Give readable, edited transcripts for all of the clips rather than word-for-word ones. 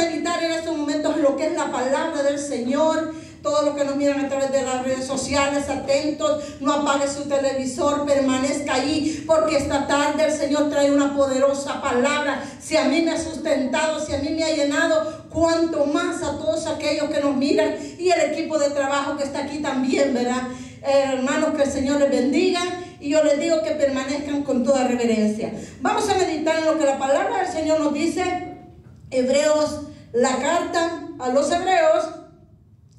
meditar en estos momentos en lo que es la palabra del Señor. Todos los que nos miran a través de las redes sociales, atentos, no apague su televisor, permanezca ahí, porque esta tarde el Señor trae una poderosa palabra. Si a mí me ha sustentado, si a mí me ha llenado, cuanto más a todos aquellos que nos miran y el equipo de trabajo que está aquí también, ¿verdad? Hermanos, que el Señor les bendiga, y yo les digo que permanezcan con toda reverencia. Vamos a meditar en lo que la palabra del Señor nos dice. Hebreos, la carta a los Hebreos,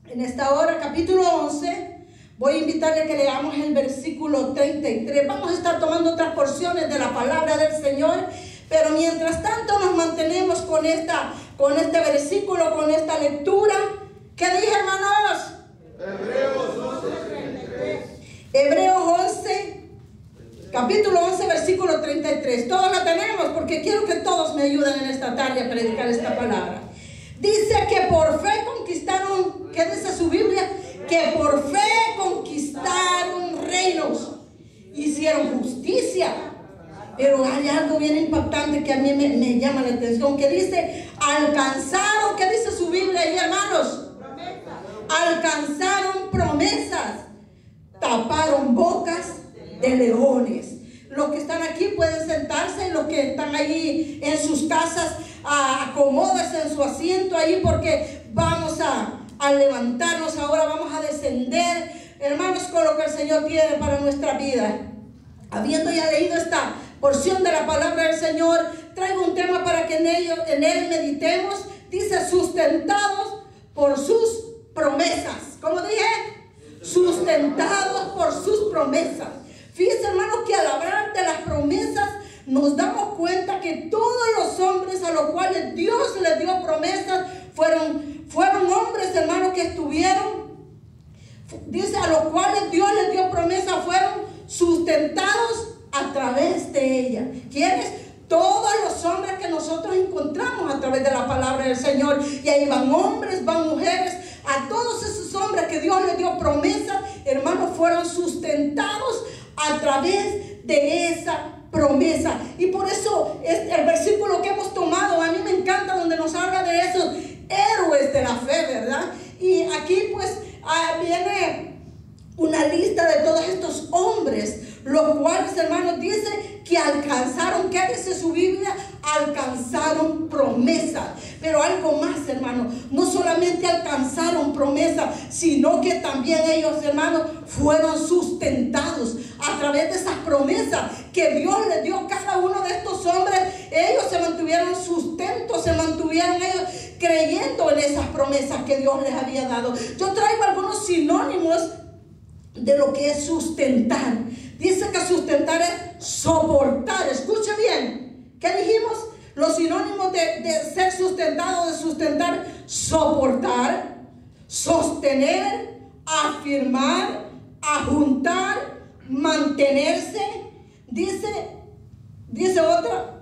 en esta hora, capítulo 11, voy a invitarle a que leamos el versículo 33. Vamos a estar tomando otras porciones de la palabra del Señor, pero mientras tanto nos mantenemos con este versículo, con esta lectura. ¿Qué dije, hermanos? Hebreos 11, 33. Hebreos 11, capítulo 11, versículo 33. Todos lo tenemos, porque quiero que todos me ayuden en esta tarde a predicar esta palabra. Dice que por fe conquistaron, ¿qué dice su Biblia? Que por fe conquistaron reinos, hicieron justicia. Pero hay algo bien impactante que a mí me llama la atención, que dice, alcanzaron, ¿qué dice su Biblia ahí, hermanos? Alcanzaron promesas, taparon bocas de leones. Los que están aquí pueden sentarse, y los que están ahí en sus casas, acomódense en su asiento ahí, porque vamos a levantarnos ahora, vamos a descender, hermanos, con lo que el Señor tiene para nuestra vida. Habiendo ya leído esta porción de la palabra del Señor, traigo un tema para que en él meditemos. Dice, sustentados por sus promesas. ¿Cómo dije? Sustentados por sus promesas. Fíjense, hermanos, que al hablar de las promesas nos damos cuenta que todos los hombres a los cuales Dios les dio promesas fueron hombres, hermanos, que estuvieron, dice, a los cuales Dios les dio promesas, fueron sustentados a través de ella. ¿Quiénes? Todos los hombres que nosotros encontramos a través de la palabra del Señor. Y ahí van hombres, van mujeres. A todos esos hombres que Dios les dio promesas, hermanos, fueron sustentados a través de esa promesa. Y por eso el versículo que hemos tomado, a mí me encanta, donde nos habla de esos héroes de la fe, ¿verdad? Y aquí pues viene una lista de todos estos hombres, los cuales, hermanos, dice que alcanzaron, ¿qué dice su Biblia? Alcanzaron promesas. Pero algo más, hermanos, no solamente alcanzaron promesas, sino que también ellos, hermanos, fueron sustentados a través de esas promesas que Dios les dio a cada uno de estos hombres. Ellos se mantuvieron sustentos, se mantuvieron ellos creyendo en esas promesas que Dios les había dado. Yo traigo algunos sinónimos de lo que es sustentar. Dice que sustentar es soportar. Escuche bien. ¿Qué dijimos? Los sinónimos de ser sustentado, de sustentar: soportar, sostener, afirmar, ajuntar, mantenerse. Dice otra,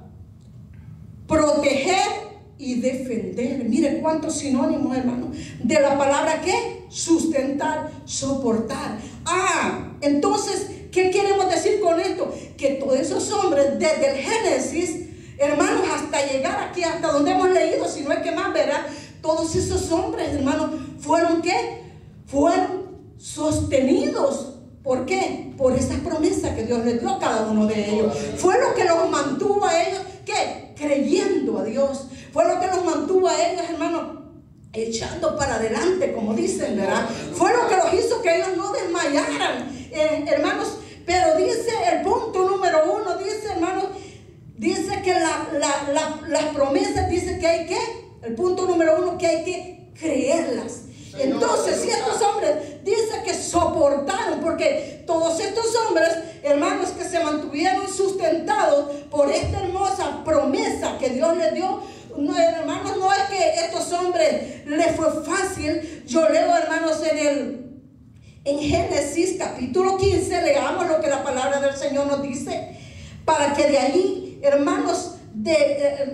proteger y defender. Mire cuántos sinónimos, hermano, de la palabra ¿qué? Sustentar, soportar. Entonces, ¿qué queremos decir con esto? Que todos esos hombres, desde el Génesis, hermanos, hasta llegar aquí, hasta donde hemos leído, si no es que más, ¿verdad? Todos esos hombres, hermanos, fueron ¿qué? Fueron sostenidos. ¿Por qué? Por esa promesa que Dios les dio a cada uno de ellos. Fue lo que los mantuvo a ellos, ¿qué? Creyendo a Dios. Fue lo que los mantuvo a ellos, hermanos, echando para adelante, como dicen, ¿verdad? Fue lo que los hizo que ellos no desmayaran, hermanos. Pero dice el punto número 1, dice, hermanos, dice que las promesas, dice que hay que, el punto número 1, que hay que creerlas. Entonces, si estos hombres dicen que soportaron, porque todos estos hombres, hermanos, que se mantuvieron sustentados por esta hermosa promesa que Dios les dio, no, hermanos, no es que estos hombres les fue fácil. Yo leo, hermanos, en Génesis capítulo 15, leamos lo que la palabra del Señor nos dice, para que de allí, hermanos,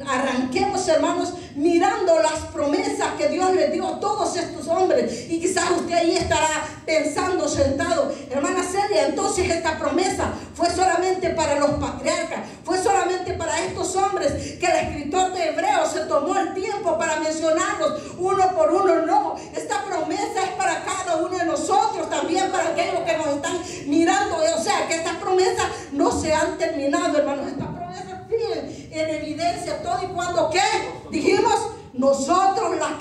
arranquemos, hermanos, mirando las promesas que Dios les dio a todos estos hombres. Y quizás usted ahí estará pensando sentado: hermana Celia, entonces esta promesa fue fue solamente para los patriarcas, fue solamente para estos hombres que el escritor de Hebreos se tomó el tiempo para mencionarlos uno por uno. No, esta promesa es para cada uno de nosotros, también para aquellos que nos están mirando. O sea, que estas promesas no se han terminado, hermanos. Estas promesas siguen en evidencia todo y cuando, ¿qué? Dijimos, nosotros las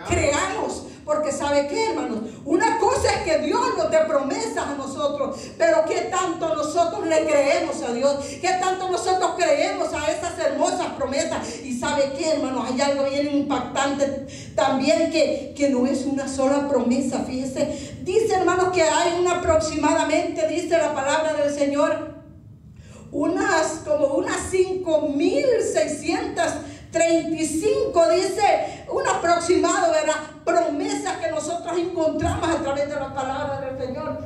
creamos. Porque ¿sabe qué, hermanos? Una cosa es que Dios nos dé promesas a nosotros, pero ¿qué tanto nosotros le creemos a Dios? ¿Qué tanto nosotros creemos a esas hermosas promesas? Y ¿sabe qué, hermanos? Hay algo bien impactante también que no es una sola promesa. Fíjese, dice, hermanos, que hay aproximadamente, dice la palabra del Señor, unas 5,635, dice, un aproximado, ¿verdad? Promesas que nosotros encontramos a través de la palabra del Señor.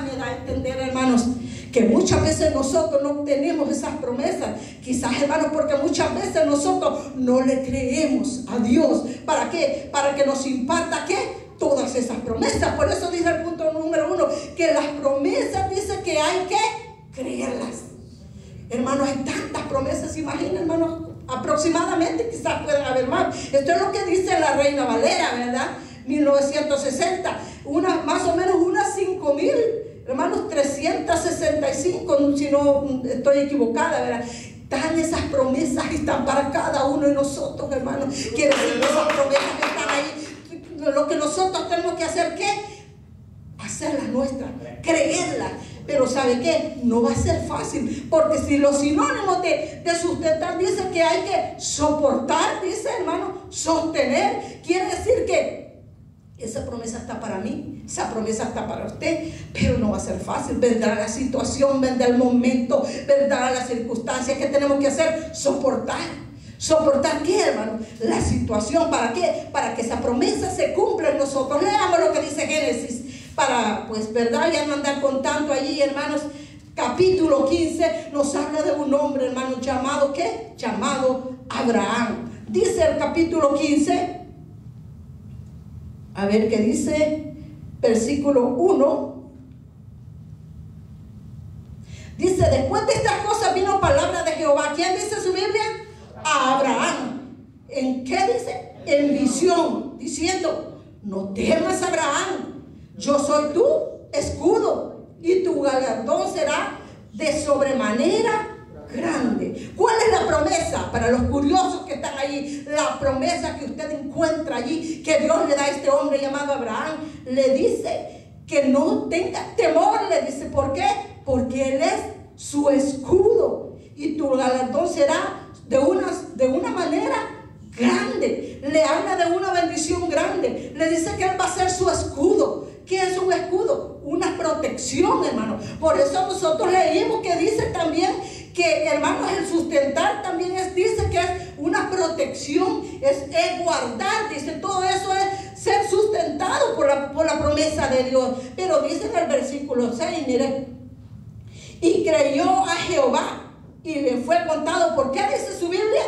Me da a entender, hermanos, que muchas veces nosotros no tenemos esas promesas. Quizás, hermanos, porque muchas veces nosotros no le creemos a Dios. ¿Para qué? Para que nos imparta, ¿qué? Todas esas promesas. Por eso dice el punto número 1, que las promesas dice que hay que creerlas. Hermanos, hay tantas promesas, imaginen, hermanos, aproximadamente, quizás pueden haber más. Esto es lo que dice la Reina Valera, ¿verdad? 1960, más o menos unas 5,000, hermanos, 365, si no estoy equivocada, ¿verdad? Están esas promesas que están para cada uno de nosotros, hermanos. Quiere decir que esas promesas que están ahí, lo que nosotros tenemos que hacer, ¿qué? Hacerlas nuestras, creerlas. Pero ¿sabe qué? No va a ser fácil, porque si los sinónimos de sustentar dicen que hay que soportar, dice, hermano, sostener, quiere decir que esa promesa está para mí, esa promesa está para usted, pero no va a ser fácil. Vendrá la situación, vendrá el momento, vendrá las circunstancias que tenemos que hacer, soportar. ¿Soportar qué, hermano? La situación. ¿Para qué? Para que esa promesa se cumpla en nosotros. Leamos lo que dice Génesis. Para, pues, ¿verdad? Ya no andar contando allí, hermanos. Capítulo 15 nos habla de un hombre, hermano, llamado, ¿qué? Llamado Abraham. Dice el capítulo 15, a ver qué dice, versículo 1. Dice, después de estas cosas vino palabra de Jehová. ¿Quién dice su Biblia? A Abraham. ¿En qué dice? En visión, diciendo, no temas, Abraham. Yo soy tu escudo y tu galardón será de sobremanera grande. ¿Cuál es la promesa? Para los curiosos que están allí, la promesa que usted encuentra allí, que Dios le da a este hombre llamado Abraham, le dice que no tenga temor, le dice, ¿por qué? Porque él es su escudo y tu galardón será de una manera grande. Le habla de una bendición grande, le dice que él va a ser su escudo. ¿Qué es un escudo? Una protección, hermano. Por eso nosotros leímos que dice también que, hermanos, el sustentar también dice que es una protección, es guardar, dice, todo eso es ser sustentado por la promesa de Dios. Pero dice en el versículo 6, mire, y creyó a Jehová y le fue contado. ¿Por qué dice su Biblia?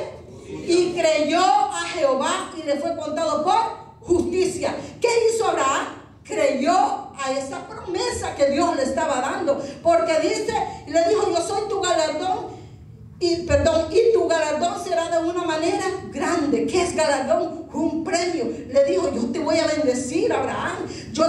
Y creyó a Jehová y le fue contado por justicia. ¿Qué hizo Abraham? Creyó a esa promesa que Dios le estaba dando, porque dice, y le dijo, yo soy tu galardón, y tu galardón será de una manera grande. ¿Qué es galardón? Un premio. Le dijo, yo te voy a bendecir, Abraham, yo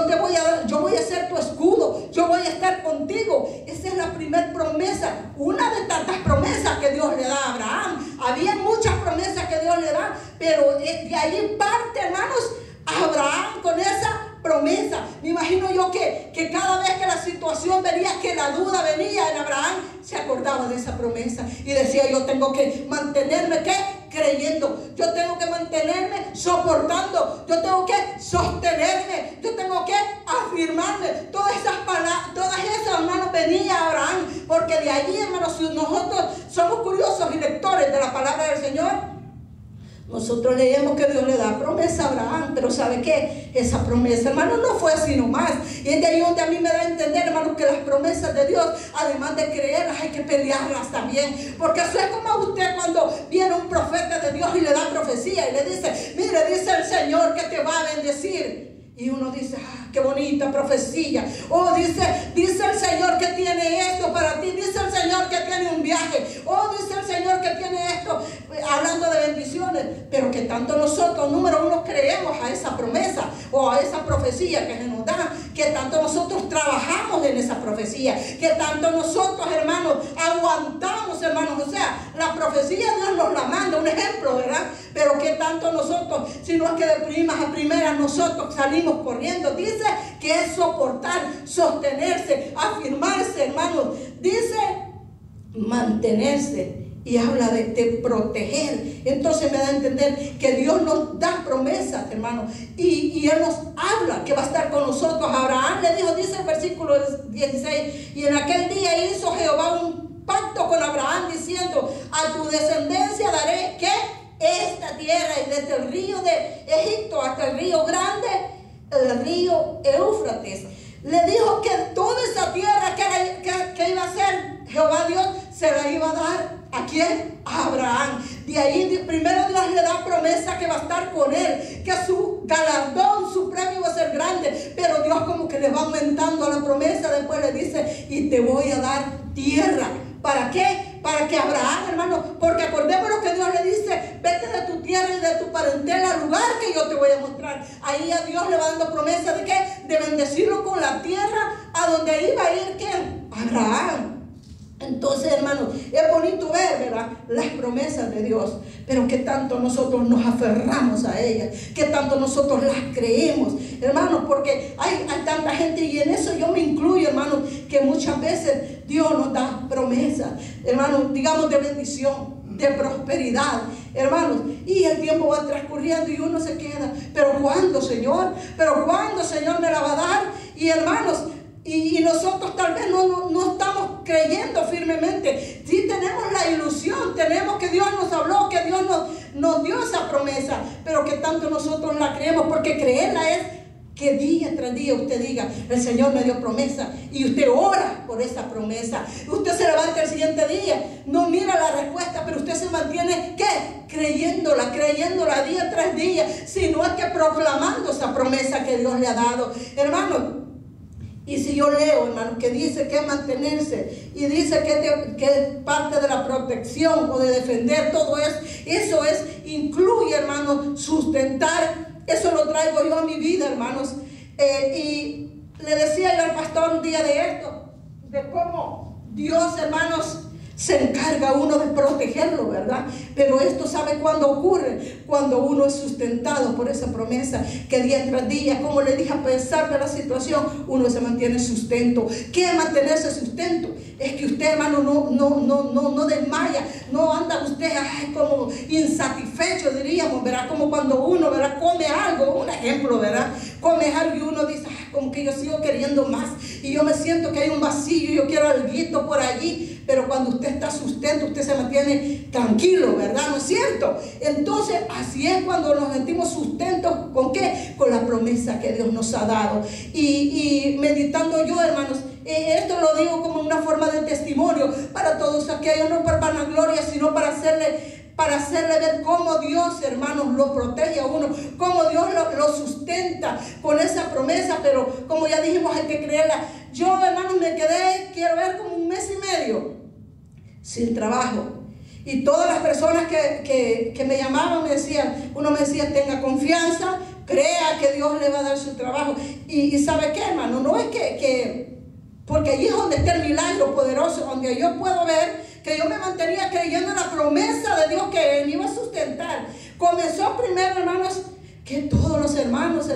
voy a ser tu escudo, yo voy a estar contigo. Esa es la primera promesa, una de tantas promesas que Dios le da a Abraham. Había muchas promesas que Dios le da, pero de ahí parte, hermanos, Abraham con esa promesa. Me imagino yo que cada vez que la situación venía, que la duda venía en Abraham, se acordaba de esa promesa y decía, yo tengo que mantenerme, ¿qué? Creyendo. Yo tengo que mantenerme soportando. Yo tengo que sostenerme. Yo tengo que afirmarme. Todas esas palabras, todas esas, hermanos, venía Abraham, porque de allí, hermanos, si nosotros somos curiosos y lectores de la palabra del Señor, nosotros leemos que Dios le da promesa a Abraham, pero ¿sabe qué? Esa promesa, hermano, no fue así nomás. Y es de ahí donde a mí me da a entender, hermano, que las promesas de Dios, además de creerlas, hay que pelearlas también. Porque eso es como a usted cuando viene un profeta de Dios y le da profecía y le dice, mire, dice el Señor que te va a bendecir. Y uno dice, ah, qué bonita profecía. Oh, dice el Señor que tiene esto para ti. Dice el Señor que tiene un viaje. Oh, dice el Señor que tiene esto. Hablando de bendiciones. Pero que tanto nosotros, número uno, creemos a esa promesa o a esa profecía que se nos da. Que tanto nosotros trabajamos en esa profecía. Que tanto nosotros, hermanos, aguantamos, hermanos. O sea, la profecía Dios nos la manda. Un ejemplo, ¿verdad? Pero que tanto nosotros, si no es que de primas a primeras nosotros salimos corriendo. Dice que es soportar, sostenerse, afirmarse, hermanos. Dice mantenerse. Y habla de proteger. Entonces me da a entender que Dios nos da promesas, hermanos. Y Él nos habla que va a estar con nosotros. Abraham le dijo, dice el versículo 16, y en aquel día hizo Jehová un pacto con Abraham diciendo, a tu descendencia daré que esta tierra, y desde el río de Egipto hasta el río grande, el río Éufrates. Le dijo que toda esa tierra que iba a ser Jehová Dios, se la iba a dar. ¿A quién? A Abraham. De ahí primero Dios le da promesa que va a estar con él, que su galardón, su premio va a ser grande. Pero Dios como que le va aumentando la promesa. Después le dice, y te voy a dar tierra. ¿Para qué? Para que Abraham, hermano, porque acordémonos que Dios le dice, vete de tu tierra y de tu parentela al lugar que yo te voy a mostrar. Ahí a Dios le va dando promesa de qué, de bendecirlo con la tierra a donde iba a ir, ¿quién? Abraham. Entonces, hermanos, es bonito ver, ¿verdad?, las promesas de Dios, pero que tanto nosotros nos aferramos a ellas, que tanto nosotros las creemos, hermanos, porque hay tanta gente, y en eso yo me incluyo, hermanos, que muchas veces Dios nos da promesas, hermanos, digamos de bendición, de prosperidad, hermanos, y el tiempo va transcurriendo y uno se queda, pero ¿cuándo, Señor? ¿Pero cuándo, Señor, me la va a dar? Y hermanos, y nosotros tal vez no estamos creyendo firmemente. Sí tenemos la ilusión, tenemos que Dios nos habló, que Dios nos dio esa promesa, pero que tanto nosotros la creemos, porque creerla es que día tras día usted diga, el Señor me dio promesa, y usted ora por esa promesa. Usted se levanta el siguiente día, no mira la respuesta, pero usted se mantiene, ¿qué? Creyéndola día tras día, sino es que proclamando esa promesa que Dios le ha dado, hermanos. Y si yo leo, hermanos, que dice que mantenerse, y dice que es parte de la protección o de defender, todo eso incluye, hermanos, sustentar. Eso lo traigo yo a mi vida, hermanos. Y le decía yo al pastor un día de esto, de cómo Dios, hermanos, se encarga uno de protegerlo, ¿verdad? Pero esto, ¿sabe cuándo ocurre? Cuando uno es sustentado por esa promesa, que día tras día, como le dije, a pesar de la situación, uno se mantiene sustento. ¿Qué es mantenerse sustento? Es que usted, hermano, no desmaya, no anda usted como insatisfecho, diríamos, ¿verdad? Como cuando uno, ¿verdad?, come algo, un ejemplo, ¿verdad? Come algo y uno dice, como que yo sigo queriendo más, y yo me siento que hay un vacío, y yo quiero algo por allí. Pero cuando usted está sustento, usted se mantiene tranquilo, ¿verdad? ¿No es cierto? Entonces, así es cuando nos sentimos sustentos. ¿Con qué? Con la promesa que Dios nos ha dado. Y meditando yo, hermanos, esto lo digo como una forma de testimonio para todos aquellos, no para vanagloria, sino para hacerle ver cómo Dios, hermanos, lo protege a uno, cómo Dios lo sustenta con esa promesa. Pero como ya dijimos, hay que creerla. Yo, hermanos, me quedé, quiero ver, como 1 mes y medio sin trabajo. Y todas las personas que me llamaban me decían, uno me decía, tenga confianza, crea que Dios le va a dar su trabajo. Y ¿sabe qué, hermano? No es que porque allí es donde está el milagro poderoso, donde yo puedo ver que yo me mantenía creyendo en la promesa de Dios que Él me iba a sustentar. Comenzó primero, hermanos, que todos los hermanos,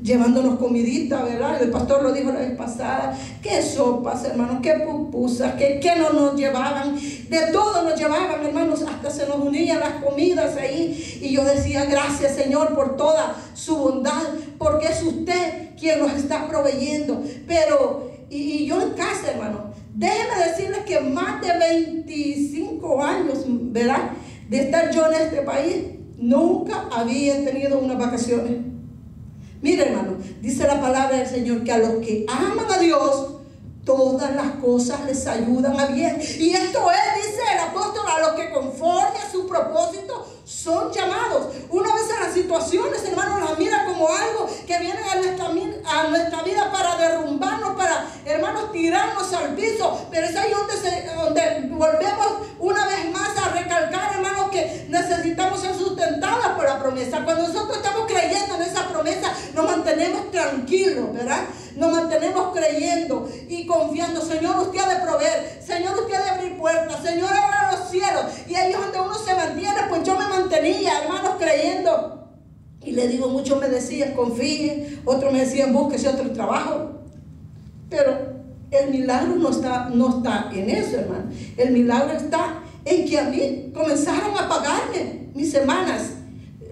llevándonos comidita, ¿verdad? El pastor lo dijo la vez pasada, que sopas, hermanos, que pupusas, que no nos llevaban, de todo nos llevaban, hermanos, hasta se nos unían las comidas ahí. Y yo decía, gracias, Señor, por toda su bondad, porque es usted quien nos está proveyendo. Pero, y yo en casa, hermano, déjenme decirles que más de 25 años, ¿verdad?, de estar yo en este país, nunca había tenido unas vacaciones. Mire, hermano, dice la palabra del Señor que a los que aman a Dios, todas las cosas les ayudan a bien. Y esto es, dice el apóstol, a los que conforme a su propósito son llamados. Una vez en las situaciones, hermano, las mira como algo que viene a a nuestra vida para derrumbarnos, para, hermanos, tirarnos al piso. Pero es ahí donde volvemos una vez más a recalcar, hermanos, que necesitamos ser sustentadas por la promesa. Cuando nosotros estamos creyendo en esa promesa, nos mantenemos tranquilos, ¿verdad? Nos mantenemos creyendo y confiando. Señor, usted ha de proveer. Señor, usted ha de abrir puertas. Señor, abra los cielos. Y ahí es donde uno se mantiene. Pues yo me mantenía, hermanos, creyendo. Y le digo, muchos me decían, confíe. Otros me decían, búsquese otro trabajo. Pero el milagro no está en eso, hermano. El milagro está en que a mí comenzaron a pagarme mis semanas.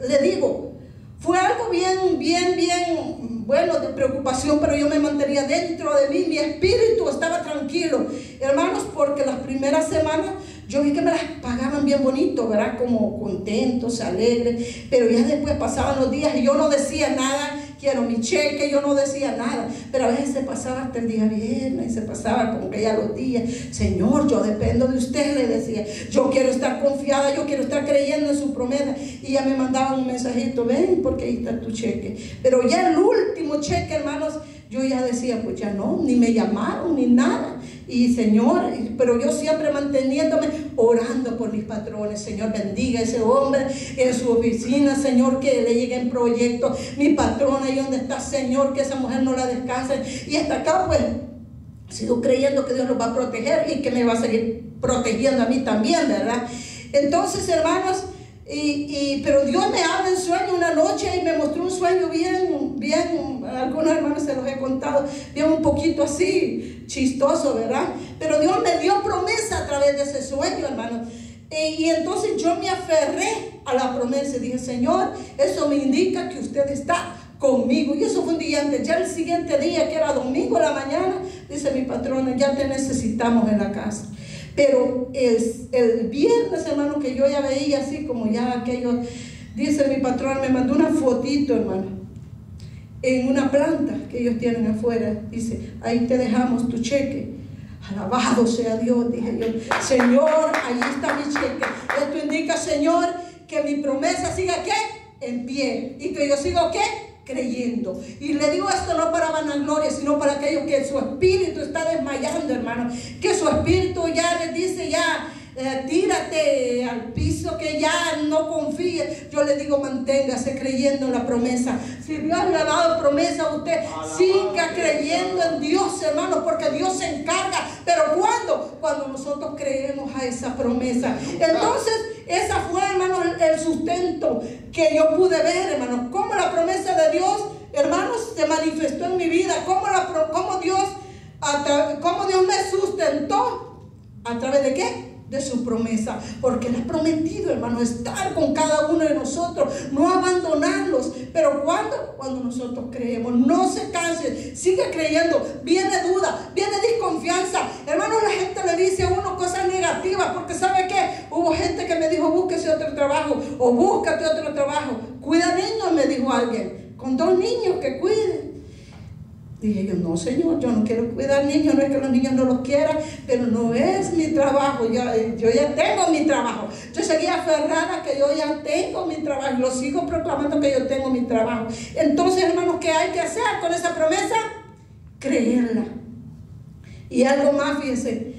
Le digo, fue algo bien bueno, de preocupación, pero yo me mantenía dentro de mí. Mi espíritu estaba tranquilo, hermanos, porque las primeras semanas yo vi que me las pagaban bien bonito, ¿verdad? Como contentos, alegres. Pero ya después pasaban los días y yo no decía nada. Quiero mi cheque, yo no decía nada. Pero a veces se pasaba hasta el día viernes, y se pasaba como que ya los días. Señor, yo dependo de usted, le decía. Yo quiero estar confiada, yo quiero estar creyendo en su promesa. Y ya me mandaban un mensajito, ven, porque ahí está tu cheque. Pero ya el último cheque, hermanos, yo ya decía, pues ya no, ni me llamaron, ni nada. Y Señor, pero yo siempre manteniéndome, orando por mis patrones. Señor, bendiga a ese hombre en su oficina, Señor, que le lleguen proyectos. Mi patrona, ahí donde está, Señor, que esa mujer no la descanse. Y hasta acá, pues, sigo creyendo que Dios los va a proteger y que me va a seguir protegiendo a mí también, ¿verdad? Entonces, hermanos, pero Dios me habla en sueño una noche y me mostró un sueño bien, algunos hermanos se los he contado, bien un poquito así, chistoso, ¿verdad? Pero Dios me dio promesa a través de ese sueño, hermanos. Y entonces yo me aferré a la promesa y dije, Señor, eso me indica que usted está conmigo. Y eso fue un día antes. Ya el siguiente día, que era domingo a la mañana, dice mi patrona, ya te necesitamos en la casa. Pero el viernes, hermano, que yo ya veía así como ya aquello, dice mi patrón, me mandó una fotito, hermano, en una planta que ellos tienen afuera. Dice, ahí te dejamos tu cheque. Alabado sea Dios, dije yo. Señor, ahí está mi cheque. Esto indica, Señor, que mi promesa siga, ¿qué? En pie. Y que yo sigo, ¿qué? Creyendo. Y le digo esto no para vanagloria, sino para aquellos que su espíritu está desmayando, hermano, que su espíritu ya les dice, ya tírate al piso, que ya no confíe. Yo le digo, manténgase creyendo en la promesa. Si Dios le ha dado promesa a usted, siga creyendo en Dios, hermano, porque Dios se encarga. Pero ¿cuándo? Cuando nosotros creemos a esa promesa. Entonces, esa fue, hermano, el sustento que yo pude ver, hermano. Cómo la promesa de Dios, hermanos, se manifestó en mi vida. Cómo Dios me sustentó. ¿A través de qué? De su promesa, porque Él ha prometido, hermano, estar con cada uno de nosotros, no abandonarlos. Pero cuando nosotros creemos, no se canse, sigue creyendo. Viene duda, viene desconfianza, hermano. La gente le dice a uno cosas negativas, porque ¿sabe qué? Hubo gente que me dijo, búsquese otro trabajo, o búscate otro trabajo. Cuida niños, me dijo alguien, con 2 niños que cuiden. Dije yo, no, Señor, yo no quiero cuidar niños. No es que los niños no los quieran, pero no es mi trabajo. Yo ya tengo mi trabajo. Yo seguía aferrada que yo ya tengo mi trabajo, y lo sigo proclamando que yo tengo mi trabajo. Entonces, hermanos, ¿qué hay que hacer con esa promesa? Creerla. Y algo más, fíjense,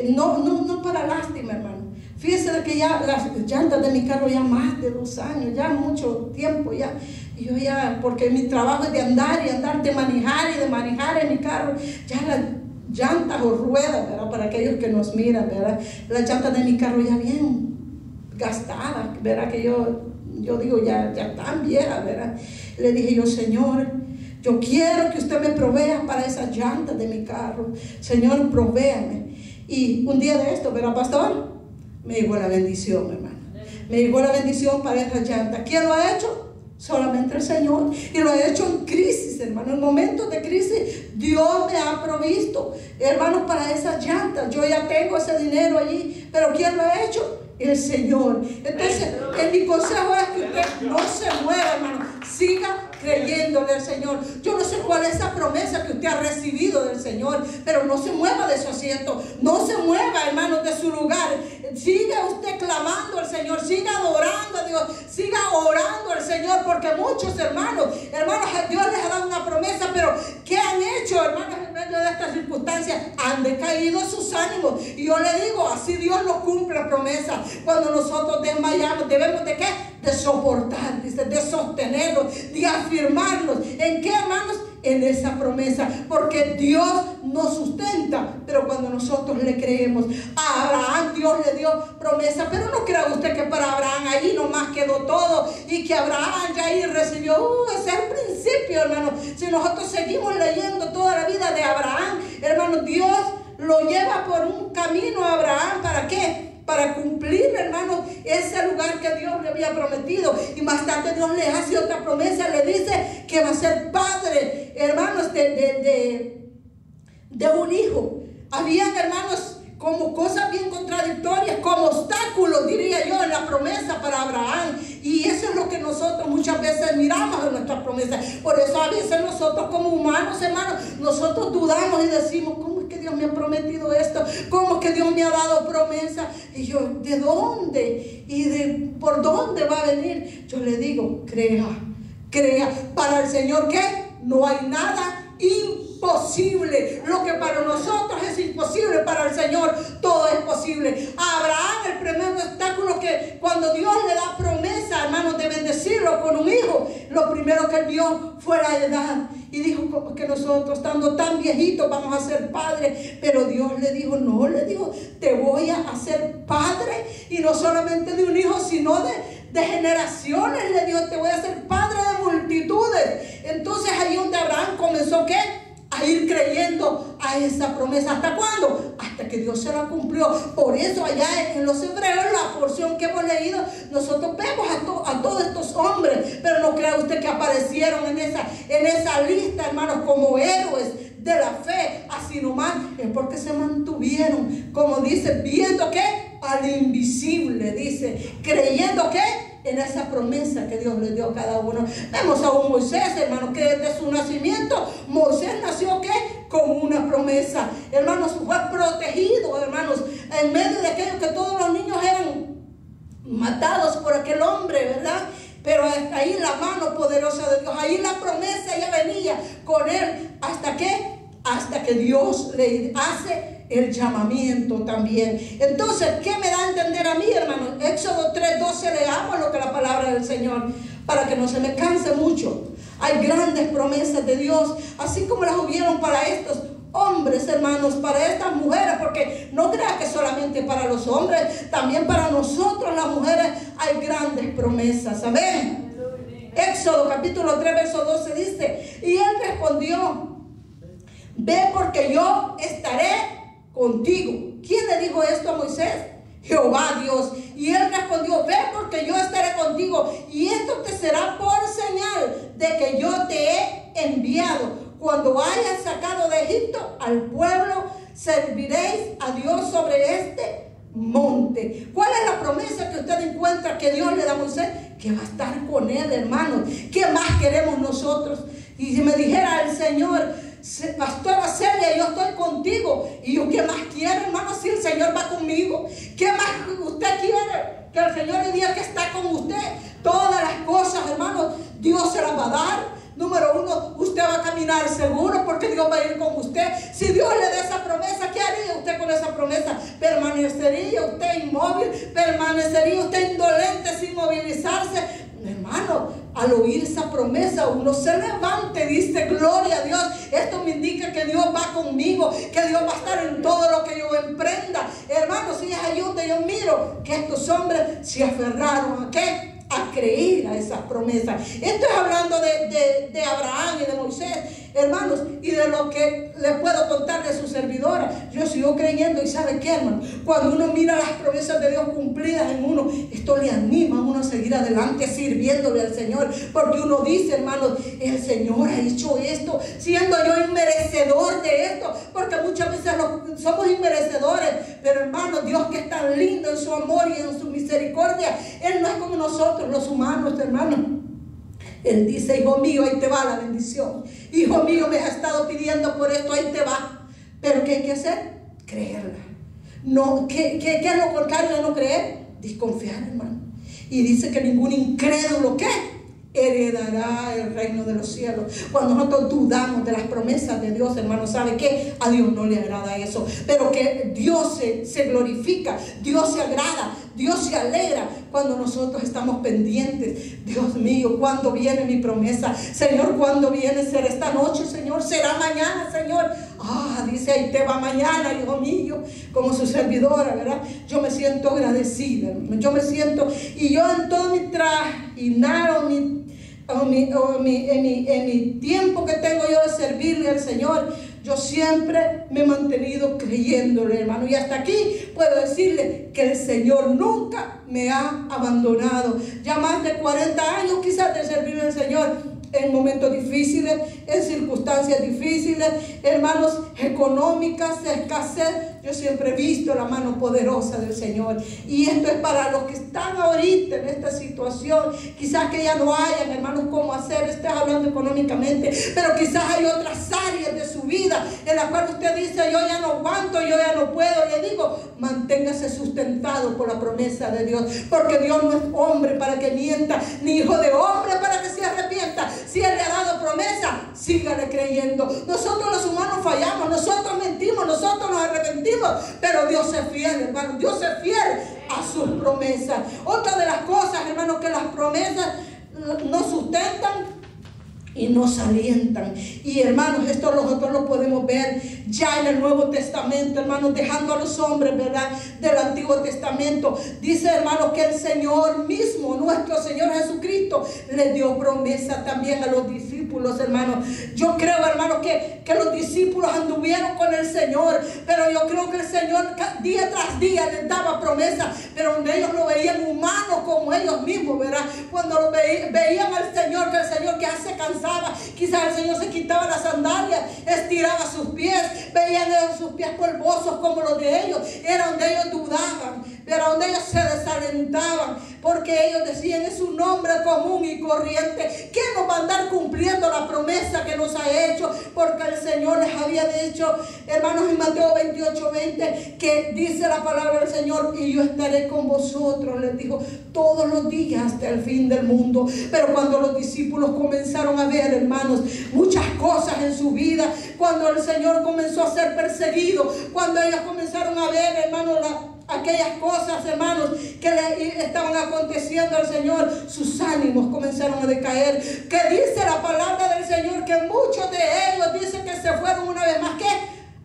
no para lástima, hermano. Fíjense que ya las llantas de mi carro ya más de 2 años, ya mucho tiempo ya. Y yo ya, porque mi trabajo es de andar y andar, de manejar en mi carro, ya las llantas o ruedas, ¿verdad? Para aquellos que nos miran, ¿verdad? Las llantas de mi carro ya bien gastadas, ¿verdad? Que yo digo, ya tan viejas, ¿verdad? Le dije yo, Señor, yo quiero que usted me provea para esas llantas de mi carro. Señor, provéame. Y un día de esto, ¿verdad, pastor? Me llegó la bendición, hermano. Me llegó la bendición para esas llantas. ¿Quién lo ha hecho? Solamente el Señor. Y lo ha hecho en crisis, hermano. En momentos de crisis, Dios me ha provisto, hermano, para esas llantas. Yo ya tengo ese dinero allí. Pero ¿quién lo ha hecho? El Señor. Entonces, mi consejo es que usted no se mueva, hermano. Siga creyéndole al Señor. Yo no sé cuál es esa promesa que usted ha recibido del Señor, pero no se mueva de su asiento, no se mueva, hermano, de su lugar. Siga usted clamando al Señor, siga adorando a Dios, siga orando al Señor, porque muchos hermanos, Dios les ha dado una promesa, pero han decaído sus ánimos. Y yo le digo, así Dios nos cumple la promesa. Cuando nosotros desmayamos, debemos de ¿qué? De soportar, dice, de sostenernos, de afirmarnos. ¿En qué, hermanos? En esa promesa, porque Dios nos sustenta. Pero cuando nosotros le creemos, a Abraham Dios le dio promesa, pero no crea usted que para Abraham ahí nomás quedó todo y que Abraham ya ahí recibió, ese es el principio, hermano. Si nosotros seguimos leyendo toda la vida de Abraham, hermano, Dios lo lleva por un camino a Abraham. ¿Para qué? Para cumplir, hermano, ese lugar que Dios le había prometido. Y más tarde Dios le hace otra promesa, le dice que va a ser padre, hermanos, de un hijo. Habían, hermanos, como cosas bien contradictorias, como obstáculos, diría yo, en la promesa para Abraham. Y eso es lo que nosotros muchas veces miramos en nuestras promesas. Por eso a veces nosotros como humanos, hermanos, nosotros dudamos y decimos, ¿cómo es que Dios me ha prometido esto? ¿Cómo es que Dios me ha dado promesa? Y yo, ¿de dónde? ¿Y por dónde va a venir? Yo le digo, crea. Para el Señor, ¿qué? No hay nada imposible. Lo que para nosotros es imposible, para el Señor todo es posible. A Abraham, el primer obstáculo, que cuando Dios le da promesa, hermanos, de bendecirlo con un hijo, lo primero que él vio fue la edad. Y dijo, ¿cómo que nosotros, estando tan viejitos, vamos a ser padres? Pero Dios le dijo, no, le dijo, te voy a hacer padre, y no solamente de un hijo, sino de generaciones. Le dijo, te voy a hacer padre de multitudes. Entonces ahí donde Abraham comenzó, ¿qué? A ir creyendo a esa promesa. ¿Hasta cuándo? Hasta que Dios se la cumplió. Por eso allá en los Hebreos, la porción que hemos leído, nosotros vemos a todos estos hombres, pero no crea usted que aparecieron en esa lista, hermanos, como héroes de la fe, así nomás. Es porque se mantuvieron, como dice, viendo que al invisible, dice, creyendo que en esa promesa que Dios le dio a cada uno. Vemos a un Moisés, hermano, que desde su nacimiento, Moisés nació ¿qué? Con una promesa. Hermanos, fue protegido, hermanos, en medio de aquello que todos los niños eran matados por aquel hombre, ¿verdad? Pero hasta ahí la mano poderosa de Dios, ahí la promesa ya venía con él. ¿Hasta qué? Hasta que Dios le hace el llamamiento también. Entonces, ¿qué me da a entender a mí, hermano? Éxodo 3:12, leamos lo que la palabra del Señor, para que no se me canse mucho. Hay grandes promesas de Dios, así como las hubieron para estos hombres, hermanos, para estas mujeres, porque no crea que solamente para los hombres, también para nosotros las mujeres hay grandes promesas. Amén. Éxodo capítulo 3 verso 12 dice, y él respondió, ve porque yo estaré contigo. ¿Quién le dijo esto a Moisés? Jehová Dios. Y él respondió, ve porque yo estaré contigo, y esto te será por señal de que yo te he enviado. Cuando hayas sacado de Egipto al pueblo, serviréis a Dios sobre este monte. ¿Cuál es la promesa que usted encuentra que Dios le da a Moisés? Que va a estar con él, hermanos. ¿Qué más queremos nosotros? Y si me dijera el Señor, pastora Celia, yo estoy contigo, y yo, ¿qué más quiero, hermano? Si el Señor va conmigo, ¿qué más usted quiere? Que el Señor le diga que está con usted. Todas las cosas, hermano, Dios se las va a dar. Número uno, usted va a caminar seguro porque Dios va a ir con usted. Si Dios le da esa promesa, ¿qué haría usted con esa promesa? ¿Permanecería usted inmóvil? ¿Permanecería usted indolente sin movilizarse? Hermano, al oír esa promesa, uno se levanta y dice, gloria a Dios. Esto me indica que Dios va conmigo, que Dios va a estar en todo lo que yo emprenda. Hermano, si es ahí donde yo miro que estos hombres se aferraron a ¿qué? A creer a esas promesas. Esto es hablando de Abraham y de Moisés, hermanos, y de lo que le puedo contar de su servidora. Yo sigo creyendo, y ¿sabe qué, hermano? Cuando uno mira las promesas de Dios cumplidas en uno, esto le anima a uno a seguir adelante sirviéndole al Señor, porque uno dice, hermanos, el Señor ha hecho esto, siendo yo inmerecedor de esto, porque muchas veces somos inmerecedores, pero hermano, Dios, que es tan lindo en su amor y en su misericordia, Él no es como nosotros los humanos, hermano. Él dice, hijo mío, ahí te va la bendición. Hijo mío, me has estado pidiendo por esto, ahí te va. Pero ¿qué hay que hacer? Creerla. No, ¿qué es lo contrario de no creer? Desconfiar, hermano. Y dice que ningún incrédulo, ¿qué? heredará el reino de los cielos. Cuando nosotros dudamos de las promesas de Dios, hermano, ¿sabe qué? A Dios no le agrada eso. Pero que Dios se glorifica, Dios se agrada, Dios se alegra cuando nosotros estamos pendientes. Dios mío, ¿cuándo viene mi promesa? Señor, ¿cuándo viene? ¿Será esta noche, Señor? ¿Será mañana, Señor? Dice, ahí te va mañana, hijo mío, como su servidora, ¿verdad? Yo me siento agradecida, yo me siento, y yo en todo mi trajinar, en mi tiempo que tengo yo de servirle al Señor, yo siempre me he mantenido creyéndole, hermano. Y hasta aquí puedo decirle que el Señor nunca me ha abandonado. Ya más de 40 años quizás de servirle al Señor, en momentos difíciles, en circunstancias difíciles, hermanos, económicas, de escasez. Yo siempre he visto la mano poderosa del Señor. Y esto es para los que están ahorita en esta situación. Quizás que ya no hayan, hermanos, cómo hacer. Estés hablando económicamente, pero quizás hay otras áreas de su vida en las cuales usted dice, yo ya no aguanto, yo ya no puedo. Le digo, manténgase sustentado por la promesa de Dios, porque Dios no es hombre para que mienta, ni hijo de hombre para que se arrepienta. Si Él le ha dado promesa, sígale creyendo. Nosotros los humanos fallamos, nosotros mentimos, nosotros nos arrepentimos, pero Dios es fiel, hermano. Dios es fiel a sus promesas. Otra de las cosas, hermano, que las promesas nos sustentan y nos alientan. Y hermanos, esto nosotros lo podemos ver ya en el Nuevo Testamento, hermanos, dejando a los hombres, ¿verdad?, del Antiguo Testamento. Dice, hermanos, que el Señor mismo, nuestro Señor Jesucristo, le dio promesa también a los discípulos, hermanos. Yo creo, hermanos, que los discípulos anduvieron con el Señor, pero yo creo que el Señor día tras día les daba promesa, pero donde ellos lo veían humano como ellos mismos, ¿verdad? Cuando lo veían al Señor, que el Señor que hace cansado, quizás el Señor se quitaba las sandalias, estiraba sus pies, veían sus pies polvosos como los de ellos. Era donde ellos dudaban, era donde ellos se desalentaban, porque ellos decían, es un hombre común y corriente, ¿qué nos va a andar cumpliendo la promesa que nos ha hecho? Porque el Señor les había dicho, hermanos, en Mateo 28:20, que dice la palabra del Señor, y yo estaré con vosotros, les dijo, todos los días hasta el fin del mundo. Pero cuando los discípulos comenzaron a ver, hermanos, muchas cosas en su vida, cuando el Señor comenzó a ser perseguido, cuando ellos comenzaron a ver, hermanos, aquellas cosas, hermanos, que le estaban aconteciendo al Señor, sus ánimos comenzaron a decaer. Que dice la palabra del Señor que muchos de ellos dicen que se fueron una vez más, ¿qué?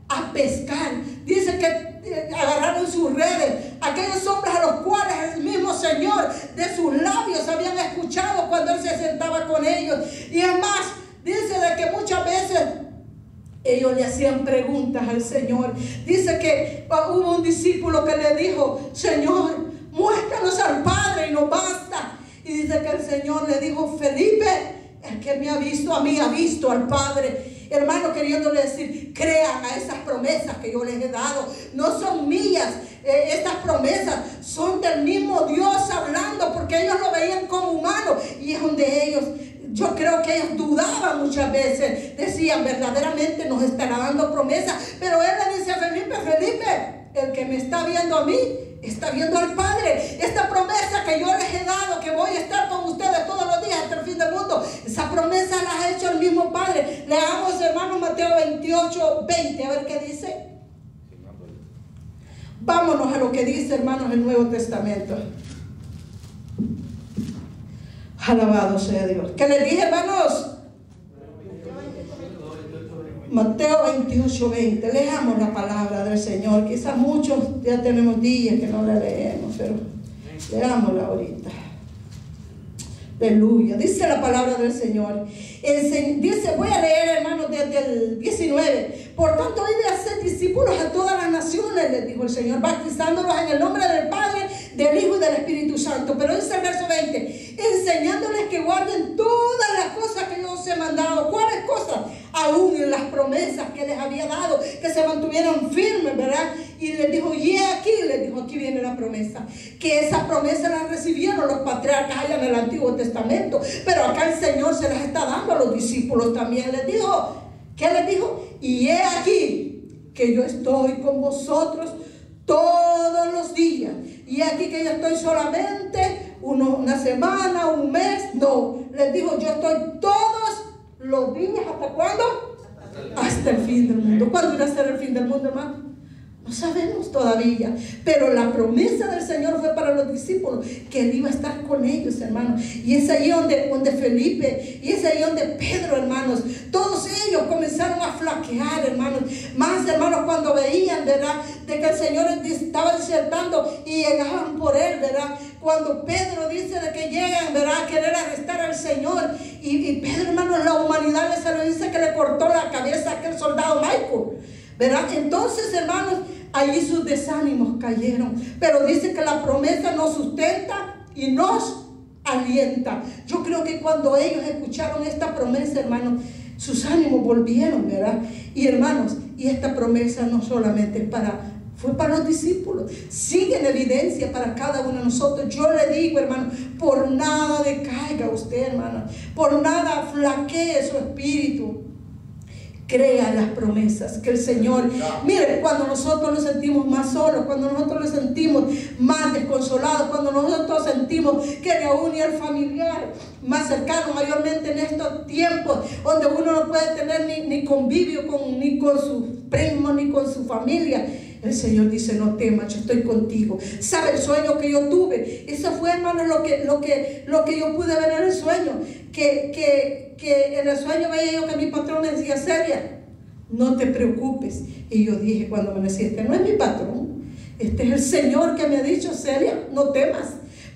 A pescar. Dice que agarraron sus redes, aquellos hombres a los cuales el mismo Señor de sus labios habían escuchado cuando Él se sentaba con ellos. Y además dice de que muchas veces ellos le hacían preguntas al Señor. Dice que hubo un discípulo que le dijo, Señor, muéstranos al Padre y nos basta. Y dice que el Señor le dijo, Felipe, el que me ha visto a mí ha visto al Padre. Hermano, queriéndole decir, crean a esas promesas que yo les he dado. No son mías, estas promesas son del mismo Dios hablando, porque ellos lo veían como humano. Y es donde ellos, yo creo que ellos dudaban muchas veces. Decían, verdaderamente nos estará dando promesas. Pero Él le dice a Felipe, Felipe, el que me está viendo a mí, está viendo al Padre. Esta promesa que yo les he dado, que voy a estar con ustedes todos los días hasta el fin del mundo, esa promesa la ha hecho el mismo Padre. Leamos, hermanos, Mateo 28:20, a ver qué dice. Vámonos a lo que dice, hermanos, el Nuevo Testamento. Alabado sea Dios. ¿Qué les dije, hermanos? Mateo 28:20. Leamos la palabra del Señor. Quizás muchos ya tenemos días que no la leemos, pero leámosla ahorita. Aleluya. Dice la palabra del Señor. Dice, voy a leer, hermanos, desde el 19. Por tanto, id a hacer discípulos a todas las naciones, les dijo el Señor, bautizándolos en el nombre del Padre, del Hijo y del Espíritu Santo. Pero dice el verso 20, enseñándoles que guarden todas las cosas que yo os he mandado. ¿Cuáles cosas? Aún en las promesas que les había dado, que se mantuvieran firmes, ¿verdad? Y les dijo, y aquí, les dijo, aquí viene la promesa. Que esas promesas las recibieron los patriarcas allá en el Antiguo Testamento, pero acá el Señor se las está dando a los discípulos también. Les dijo, ¿qué les dijo? Y he aquí que yo estoy con vosotros todos los días. Y aquí que yo estoy solamente una semana, un mes. No, les dijo, yo estoy todos los días. ¿Hasta cuándo? Hasta el fin del mundo. ¿Cuándo irá a ser el fin del mundo, hermano? No sabemos todavía, pero la promesa del Señor fue para los discípulos, que Él iba a estar con ellos, hermanos. Y es ahí donde Felipe, y es ahí donde Pedro, hermanos, todos ellos comenzaron a flaquear, hermanos. Más, hermanos, cuando veían, ¿verdad?, de que el Señor estaba disertando y llegaban por Él, ¿verdad? Cuando Pedro dice de que llegan, ¿verdad?, a querer arrestar al Señor. Y Pedro, hermanos, la humanidad se lo dice que le cortó la cabeza a aquel soldado Michael, ¿verdad? Entonces, hermanos, allí sus desánimos cayeron. Pero dice que la promesa nos sustenta y nos alienta. Yo creo que cuando ellos escucharon esta promesa, hermanos, sus ánimos volvieron, ¿verdad? Y hermanos, y esta promesa no solamente fue para los discípulos, sigue en evidencia para cada uno de nosotros. Yo le digo, hermano, por nada decaiga usted, hermano, por nada flaquee su espíritu. Crea las promesas que el Señor, mire, cuando nosotros nos sentimos más solos, cuando nosotros nos sentimos más desconsolados, cuando nosotros sentimos que ni aún ni el familiar más cercano, mayormente en estos tiempos donde uno no puede tener ni convivio ni con sus primos ni con su familia, el Señor dice, no temas, yo estoy contigo. ¿Sabe el sueño que yo tuve? Eso fue, hermano, lo que yo pude ver en el sueño. Que en el sueño veía yo que mi patrón me decía, Celia, no te preocupes. Y yo dije cuando me decía, este no es mi patrón, este es el Señor que me ha dicho, Celia, no temas.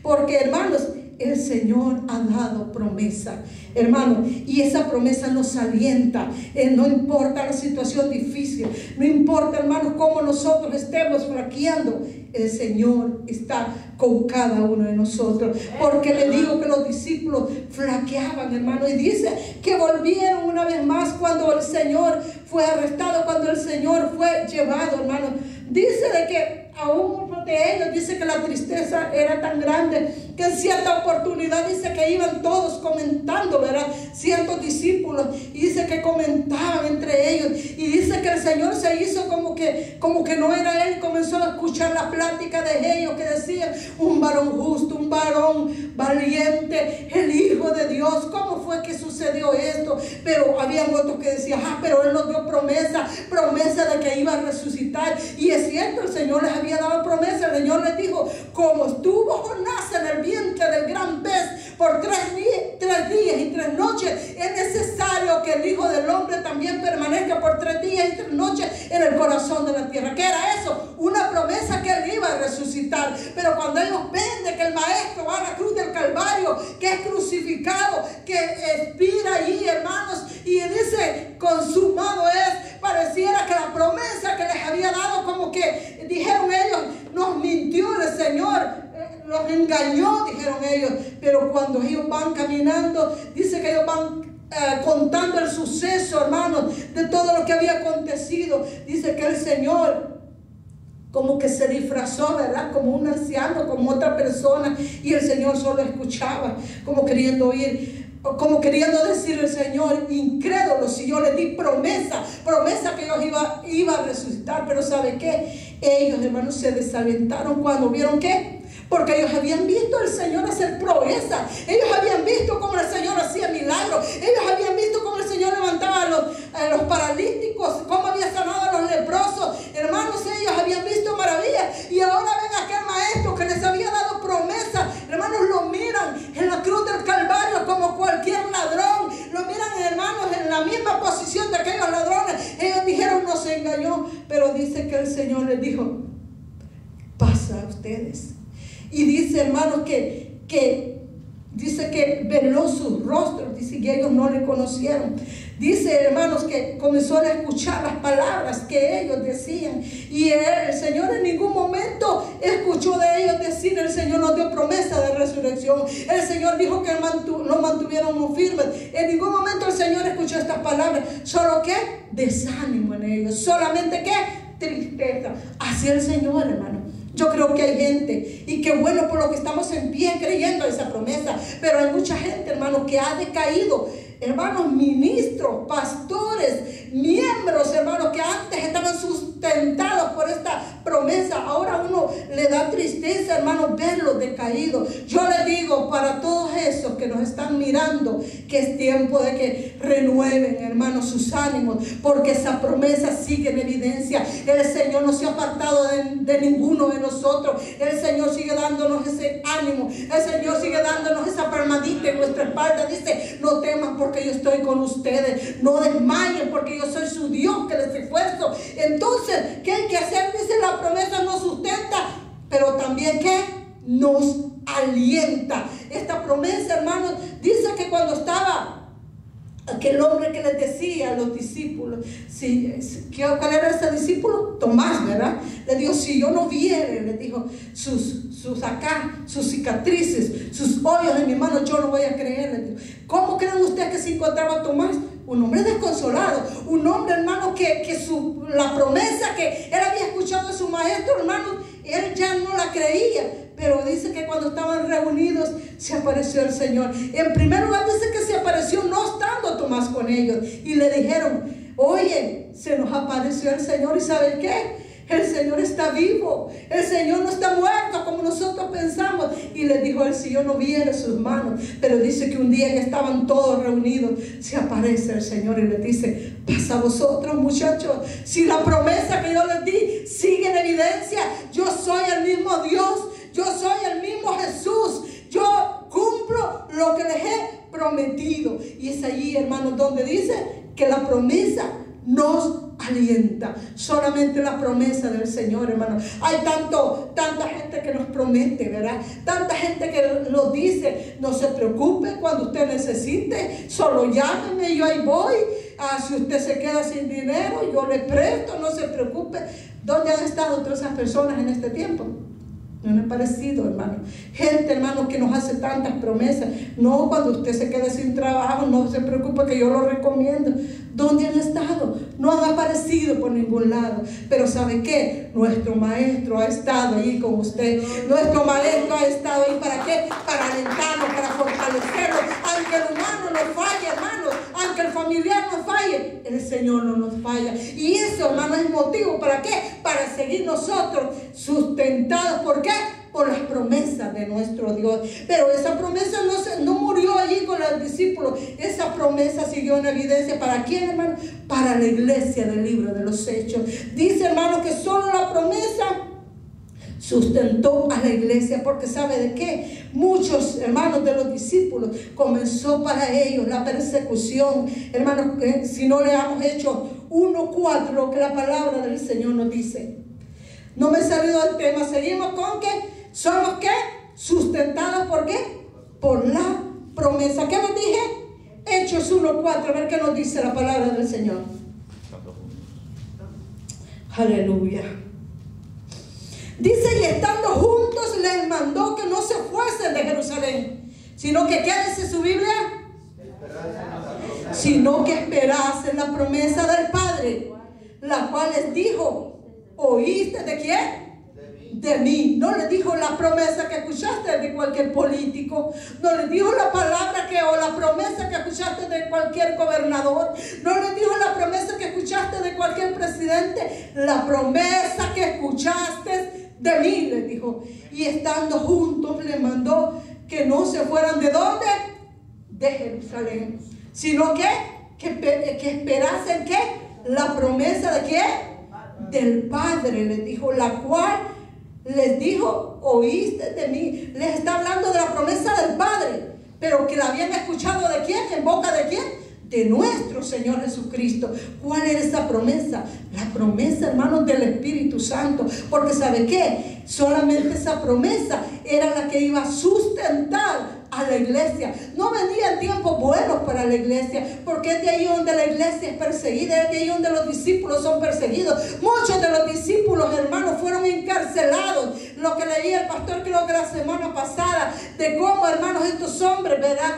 Porque, hermanos, el Señor ha dado promesa, hermano, y esa promesa nos alienta. No importa la situación difícil, no importa, hermano, cómo nosotros estemos flaqueando, el Señor está con cada uno de nosotros. Porque le digo que los discípulos flaqueaban, hermano, y dice que volvieron una vez más cuando el Señor fue arrestado, cuando el Señor fue llevado, hermano. Dice de que aún de ellos, dice que la tristeza era tan grande que en cierta oportunidad dice que iban todos comentando, ¿verdad?, ciertos discípulos, y dice que comentaban entre ellos, y dice que el Señor se hizo como que no era Él, comenzó a escuchar la plática de ellos que decían, un varón justo, un varón valiente, el Hijo de Dios. ¿Cómo fue que sucedió esto? Pero habían otros que decían, pero Él nos dio promesa de que iba a resucitar. Y es cierto, el Señor les había dado promesa. El Señor les dijo, como estuvo Jonás en el vientre del gran pez por 3 días y 3 noches, es necesario que el Hijo del Hombre también permanezca por 3 días y 3 noches en el corazón de la tierra. ¿Qué era eso? Una promesa que Él iba a resucitar. Pero cuando ellos ven de que el Maestro va a la cruz del Calvario, que es crucificado, que expira allí, hermanos, y dice, consumado es, pareciera que la promesa que les había dado, como que dijeron ellos, nos mintió el Señor, los engañó, dijeron ellos. Pero cuando ellos van caminando, dice que ellos van contando el suceso, hermanos, de todo lo que había acontecido. Dice que el Señor como que se disfrazó, ¿verdad?, como un anciano, como otra persona, y el Señor solo escuchaba, como queriendo oír, como queriendo decir el Señor, incrédulo, si yo les di promesa que ellos iba a resucitar. Pero ¿sabe qué? Ellos, hermanos, se desalentaron cuando vieron ¿qué? Porque ellos habían visto al Señor hacer proezas. Ellos habían visto cómo el Señor hacía milagros. Ellos habían visto cómo el Señor levantaba a los paralíticos, cómo había sanado a los leprosos. Hermanos, ellos habían visto maravillas. Y ahora ven a aquel maestro que les había dado promesa. Hermanos, lo miran en la cruz del Calvario como cualquier ladrón. Lo miran, hermanos, en la misma posición de aquellos ladrones. Ellos dijeron, nos engañó. Pero dice que el Señor les dijo, pasa a ustedes. Y dice, hermanos, dice que veló sus rostros, dice que ellos no le conocieron. Dice, hermanos, que comenzó a escuchar las palabras que ellos decían. Y el Señor en ningún momento escuchó de ellos decir, el Señor nos dio promesa de resurrección. El Señor dijo que nos mantuviéramos firmes. En ningún momento el Señor escuchó estas palabras. Solo que desánimo en ellos. Solamente que tristeza. Así el Señor, hermano. Yo creo que hay gente, y qué bueno por lo que estamos en pie creyendo esa promesa, pero hay mucha gente, hermano, que ha decaído hermanos, ministros, pastores, miembros, hermanos, que antes estaban sustentados por esta promesa. Ahora uno le da tristeza, hermanos, verlos decaídos. Yo le digo para todos esos que nos están mirando que es tiempo de que renueven, hermanos, sus ánimos, porque esa promesa sigue en evidencia. El Señor no se ha apartado de ninguno de nosotros. El Señor sigue dándonos ese ánimo. El Señor sigue dándonos esa palmadita en nuestra espalda. Dice: no teman porque yo estoy con ustedes. No desmayen porque yo soy su Dios que les esfuerzo. Entonces, ¿qué hay que hacer? Dice: la promesa nos sustenta, pero también ¿qué? Nos alienta. Esta promesa, hermanos, dice que cuando estaba aquel hombre que les decía a los discípulos, ¿cuál era ese discípulo? Tomás, ¿verdad? Le dijo: si yo no viere, le dijo, sus cicatrices, sus hoyos en mi mano, yo no voy a creer. Le dijo. ¿Cómo creen ustedes que se encontraba Tomás? Un hombre desconsolado, un hombre, hermano, que la promesa que él había escuchado de su maestro, hermano, él ya no la creía. Pero dice que cuando estaban reunidos se apareció el Señor. En primer lugar dice que se apareció no estando Tomás con ellos. Y le dijeron: oye, se nos apareció el Señor. ¿Y saben qué? El Señor está vivo. El Señor no está muerto como nosotros pensamos. Y les dijo él: si yo no viera sus manos. Pero dice que un día que estaban todos reunidos, se aparece el Señor y les dice: pasa a vosotros, muchachos. Si la promesa que yo les di sigue en evidencia, yo soy el mismo Dios. Yo soy el mismo Jesús. Yo cumplo lo que les he prometido. Y es allí, hermanos, donde dice que la promesa nos alienta. Solamente la promesa del Señor, hermano. Hay tanta gente que nos promete, ¿verdad? Tanta gente que nos dice: no se preocupe, cuando usted necesite, solo llámeme, yo ahí voy. Si usted se queda sin dinero, yo le presto, no se preocupe. ¿Dónde han estado todas esas personas en este tiempo? No me ha parecido, hermano. Gente, hermano, que nos hace tantas promesas. No, cuando usted se quede sin trabajo, no se preocupe, que yo lo recomiendo. ¿Dónde han estado? No han aparecido por ningún lado. Pero ¿sabe qué? Nuestro maestro ha estado ahí con usted. Nuestro maestro ha estado ahí. ¿Para qué? Para alentarlo, para fortalecerlo. Aunque el humano nos falle, hermano, aunque el familiar nos falle, el Señor no nos falla. Y eso, hermano, es motivo. ¿Para qué? Para seguir nosotros sustentados. ¿Por qué? Por las promesas de nuestro Dios. Pero esa promesa no murió allí con los discípulos. Esa promesa siguió en evidencia. ¿Para quién, hermano? Para la iglesia del libro de los Hechos. Dice, hermano, que solo la promesa sustentó a la iglesia, porque ¿sabe de qué? Muchos hermanos de los discípulos comenzó para ellos la persecución. Hermanos, si no leamos Hechos 1:4, lo que la palabra del Señor nos dice. No me he salido del tema. Seguimos con que somos ¿qué? Sustentados ¿por qué? Por la promesa. ¿Qué les dije? Hechos 1:4, a ver qué nos dice la palabra del Señor. Aleluya. Dice: y estando juntos les mandó que no se fuesen de Jerusalén, sino que, ¿qué dice su Biblia? Sino que esperasen la promesa del Padre, la cual les dijo: ¿oíste de quién? De mí. No les dijo la promesa que escuchaste de cualquier político. No les dijo la palabra o la promesa que escuchaste de cualquier gobernador. No les dijo la promesa que escuchaste de cualquier presidente. La promesa que escuchaste de mí, les dijo. Y estando juntos les mandó que no se fueran ¿de dónde? De Jerusalén. Sino que esperasen ¿qué? La promesa de ¿quién? Del Padre, les dijo, la cual les dijo: oíste de mí. Les está hablando de la promesa del Padre, pero que la habían escuchado ¿de quién? ¿En boca de quién? De nuestro Señor Jesucristo. ¿Cuál era esa promesa? La promesa, hermanos, del Espíritu Santo. Porque ¿sabe qué? Solamente esa promesa era la que iba a sustentar a la iglesia. No venían tiempos buenos para la iglesia, porque es de ahí donde la iglesia es perseguida, es de ahí donde los discípulos son perseguidos. Muchos de los discípulos, hermanos, fueron encarcelados. Lo que leía el pastor creo que la semana pasada, de cómo, hermanos, estos hombres, ¿verdad?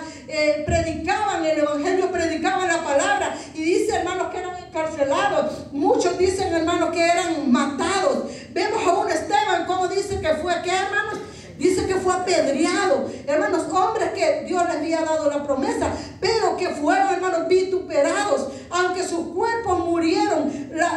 Predicaban el evangelio, predicaban la palabra, y dice, hermanos, que eran encarcelados. Muchos dicen, hermanos, que eran matados. Vemos a un Esteban, como dice que fue, ¿qué, hermanos? Dice que fue apedreado. Hermanos, hombres que Dios les había dado la promesa, pero que fueron, hermanos, vituperados, aunque sus cuerpos murieron,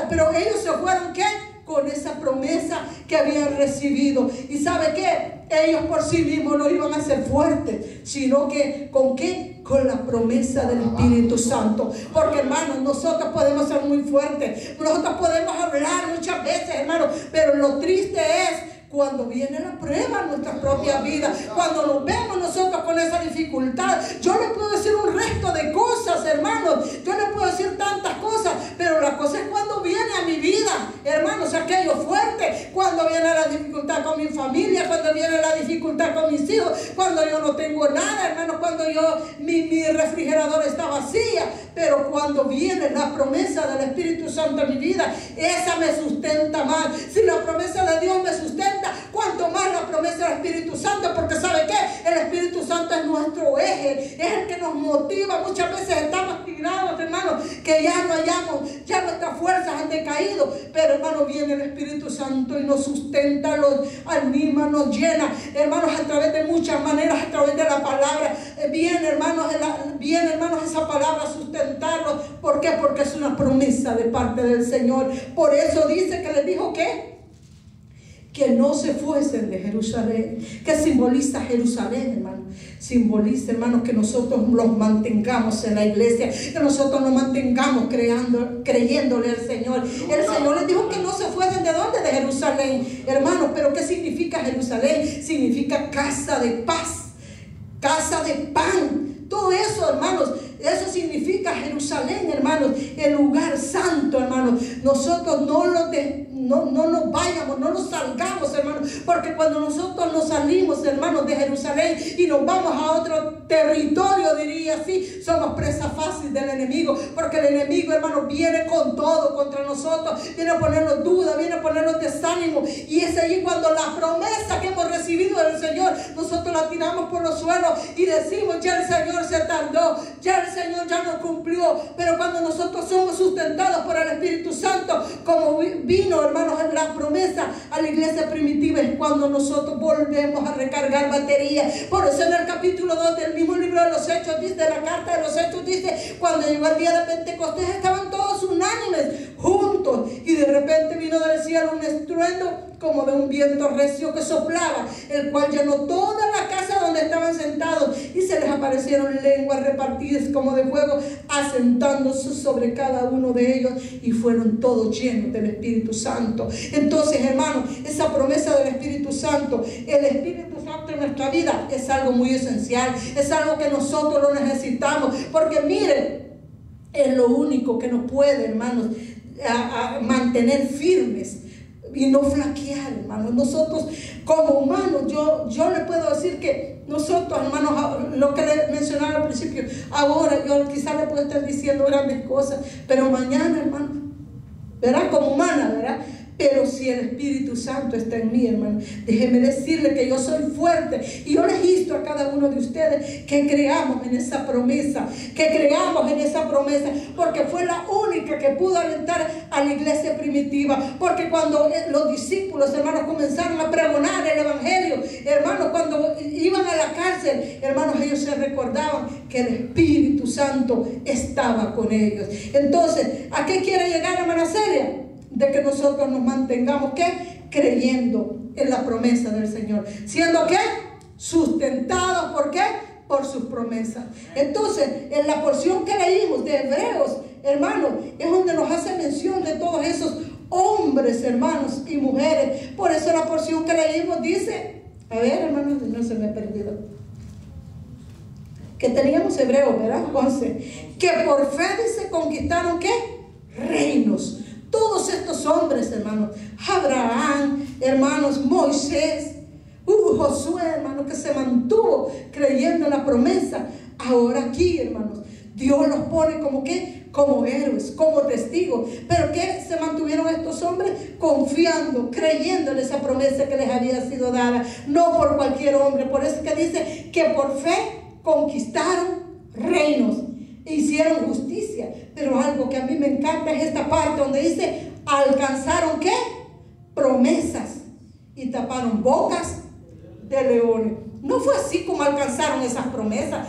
pero ellos se fueron, ¿qué? Con esa promesa que habían recibido. ¿Y sabe qué? Ellos por sí mismos no iban a ser fuertes, sino que ¿con qué? Con la promesa del Espíritu Santo. Porque, hermanos, nosotros podemos ser muy fuertes, nosotros podemos hablar muchas veces, hermanos, pero lo triste es cuando viene la prueba en nuestra propia vida, cuando nos vemos nosotros con esa dificultad. Yo le puedo decir un resto de cosas, hermanos, yo le puedo decir tantas cosas, pero la cosa es cuando viene a mi vida, hermanos, aquello fuerte, cuando viene la dificultad con mi familia, cuando viene la dificultad con mis hijos, cuando yo no tengo nada, hermanos, cuando mi refrigerador está vacía, pero cuando viene la promesa del Espíritu Santo en mi vida, esa me sustenta más. Si la promesa de Dios me sustenta, cuanto más la promesa del Espíritu Santo, porque ¿sabe qué? El Espíritu Santo es nuestro eje, es el que nos motiva. Muchas veces estamos tirados, hermanos, que ya no hallamos, ya nuestras fuerzas han decaído, pero hermanos, viene el Espíritu Santo y nos sustenta, nos anima, nos llena, hermanos, a través de muchas maneras, a través de la palabra. Viene, hermanos, esa palabra a sustentarlos. ¿Por qué? Porque es una promesa de parte del Señor. Por eso dice que les dijo que no se fuesen de Jerusalén. Que simboliza Jerusalén, hermano. Simboliza, hermano, que nosotros los mantengamos en la iglesia, que nosotros nos mantengamos creyéndole al Señor. El Señor les dijo que no se fuesen de dónde, de Jerusalén, hermano. Pero ¿qué significa Jerusalén? Significa casa de paz, casa de pan. Todo eso, hermanos, eso significa Jerusalén, hermanos, el lugar santo, hermanos. Nosotros no nos vayamos, no nos salgamos, hermanos, porque cuando nosotros nos salimos, hermanos, de Jerusalén y nos vamos a otro territorio, diría así, somos presa fácil del enemigo, porque el enemigo, hermanos, viene con todo contra nosotros, viene a ponernos dudas, viene a ponernos desánimo, y es allí cuando la promesa que hemos recibido del Señor, nosotros la tiramos por los suelos y decimos, ya el Señor se tardó, ya el Señor ya no cumplió. Pero cuando nosotros somos sustentados por el Espíritu Santo, como vino, hermanos, en la promesa a la iglesia primitiva, es cuando nosotros volvemos a recargar batería. Por eso en el capítulo 2 del mismo libro de los Hechos, dice, de la carta de los Hechos, dice, cuando llegó el día de Pentecostés, estaban todos unánimes, juntos, y de repente vino del cielo un estruendo como de un viento recio que soplaba, el cual llenó toda la casa donde estaban sentados, y se les aparecieron lenguas repartidas como de fuego, asentándose sobre cada uno de ellos, y fueron todos llenos del Espíritu Santo. Entonces, hermanos, esa promesa del Espíritu Santo, el Espíritu Santo en nuestra vida es algo muy esencial, es algo que nosotros lo necesitamos, porque miren, es lo único que nos puede, hermanos, a mantener firmes y no flaquear, hermanos. Nosotros como humanos, yo le puedo decir que nosotros, hermanos, lo que le mencionaba al principio, ahora yo quizás le puedo estar diciendo grandes cosas, pero mañana, hermano, ¿verdad? Como humana, ¿verdad? Pero si el Espíritu Santo está en mí, hermano, déjeme decirle que yo soy fuerte. Y yo les insto a cada uno de ustedes que creamos en esa promesa, porque fue la única que pudo alentar a la iglesia primitiva. Porque cuando los discípulos, hermanos, comenzaron a pregonar el evangelio, hermanos, cuando iban a la cárcel, hermanos, ellos se recordaban que el Espíritu Santo estaba con ellos. Entonces, ¿a qué quiere llegar, hermana Celia? De que nosotros nos mantengamos, ¿qué? Creyendo en la promesa del Señor, siendo, ¿qué? Sustentados, ¿por qué? Por sus promesas. Entonces, en la porción que leímos de Hebreos, hermanos, es donde nos hace mención de todos esos hombres, hermanos, y mujeres. Por eso la porción que leímos dice, a ver, hermanos, no se me ha perdido, que teníamos Hebreos, ¿verdad? 11, que por fe se conquistaron, ¿qué? Reinos. Todos estos hombres, hermanos, Abraham, hermanos, Moisés, Josué, hermanos, que se mantuvo creyendo en la promesa. Ahora aquí, hermanos, Dios los pone como ¿qué? Como héroes, como testigos. ¿Pero qué se mantuvieron estos hombres? Confiando, creyendo en esa promesa que les había sido dada, no por cualquier hombre. Por eso que dice que por fe conquistaron reinos, hicieron justicia. Pero algo que a mí me encanta es esta parte donde dice, alcanzaron ¿qué? Promesas y taparon bocas de leones. No fue así como alcanzaron esas promesas.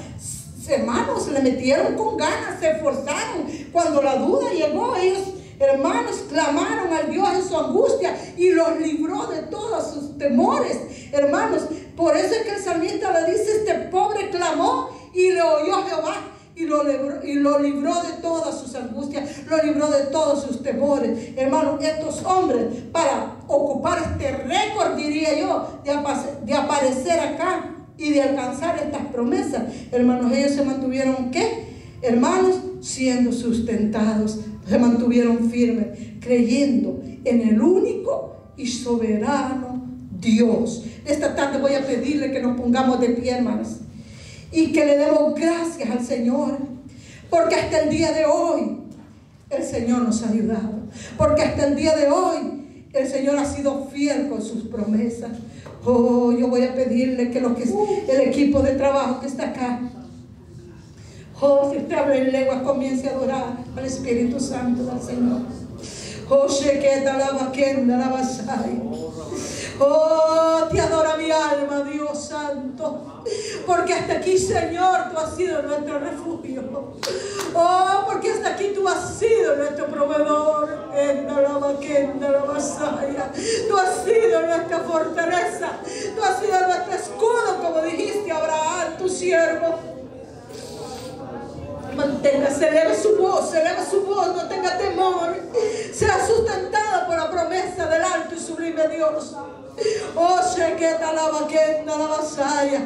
hermanos, le metieron con ganas, se esforzaron. Cuando la duda llegó, ellos, hermanos, clamaron al Dios en su angustia y los libró de todos sus temores. Hermanos, por eso es que el salmista le dice: este pobre clamó y le oyó Jehová y lo libró de todas sus angustias, lo libró de todos sus temores. Hermanos, estos hombres, para ocupar este récord, diría yo, de aparecer acá y de alcanzar estas promesas, hermanos, ellos se mantuvieron, ¿qué? Hermanos, siendo sustentados, se mantuvieron firmes, creyendo en el único y soberano Dios. Esta tarde voy a pedirle que nos pongamos de pie, hermanos, y que le demos gracias al Señor, porque hasta el día de hoy el Señor nos ha ayudado, porque hasta el día de hoy el Señor ha sido fiel con sus promesas. Oh, yo voy a pedirle que el equipo de trabajo que está acá, oh, si usted habla en lenguas, comience a adorar al Espíritu Santo del Señor. Oh, oh, te adora mi alma, Dios Santo, porque hasta aquí, Señor, tú has sido nuestro refugio. Oh, porque hasta aquí tú has sido nuestro proveedor. Tú has sido nuestra fortaleza, tú has sido nuestro escudo, como dijiste a Abraham, tu siervo. Manténgase, eleva su voz, no tenga temor. Sea sustentado por la promesa del alto y sublime Dios. Oh, Shequeta la vaquenda, la vasalla.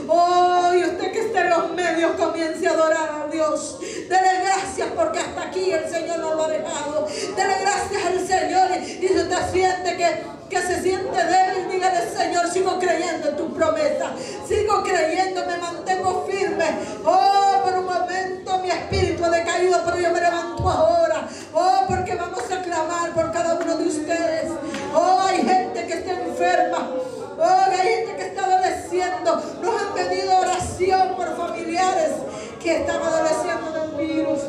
Oh, y usted que está en los medios, comience a adorar a Dios. Dele gracias porque hasta aquí el Señor nos lo ha dejado. Dele gracias al Señor. Y si usted siente que se siente débil, dígale: Señor, sigo creyendo en tu promesa, sigo creyendo, me mantengo firme. Oh, por un momento mi espíritu ha decaído, pero yo me levanto ahora. Oh, porque vamos a clamar por cada uno de ustedes. Oh, hay gente que está enferma. Oh, hay gente que está adoleciendo. Nos han pedido oración por familiares que están adoleciendo del virus.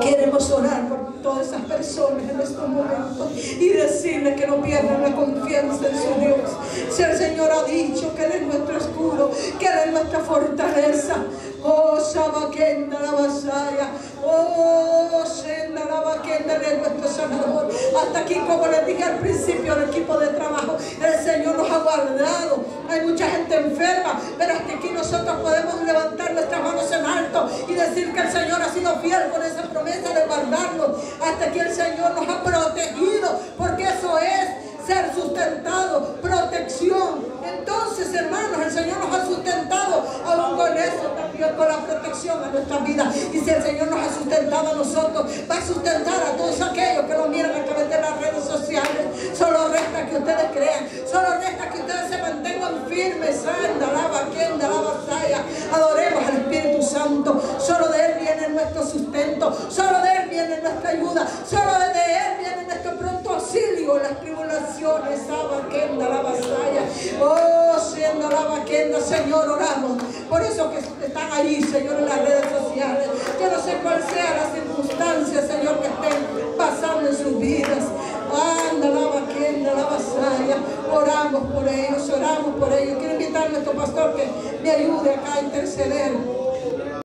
Queremos orar por todas esas personas en estos momentos y decirles que no pierdan la confianza en su Dios. Si el Señor ha dicho que Él es nuestro escudo, que Él es nuestra fortaleza. Oh, Sabaquenda la vasalla. Oh, Senda la vaquenda, Él es nuestro sanador. Hasta aquí, como les dije al principio, el equipo de trabajo, el Señor nos ha guardado. Hay mucha gente enferma, pero hasta aquí nosotros podemos levantar nuestras manos en alto y decir que el Señor ha sido fiel con esa promesa de guardarnos. Hasta aquí el Señor nos ha protegido, porque eso es ser sustentado, protección. Entonces, hermanos, el Señor nos ha sustentado, aún con eso también, con la protección a nuestra vida. Y si el Señor nos ha sustentado a nosotros, va a sustentar a todos aquellos que lo miran a través de las redes sociales. Solo resta que ustedes crean, solo resta que ustedes se mantengan firmes. Anda, la vaquenda, la vasalla. Adoremos al Espíritu Santo. Solo de Él viene nuestro sustento, solo de Él viene nuestra ayuda, solo de Él viene nuestro pronto auxilio en las tribulaciones. La vaquenda, la vasalla. Oh, siendo la vaquenda, Señor, oramos por eso que están ahí, Señor, en las redes sociales. Yo no sé cuál sea la circunstancia, Señor, que estén pasando en sus vidas. Anda, la vaquenda, la vasalla. Oramos por ellos, oramos por ellos. Quiero invitar a nuestro pastor que me ayude acá a interceder.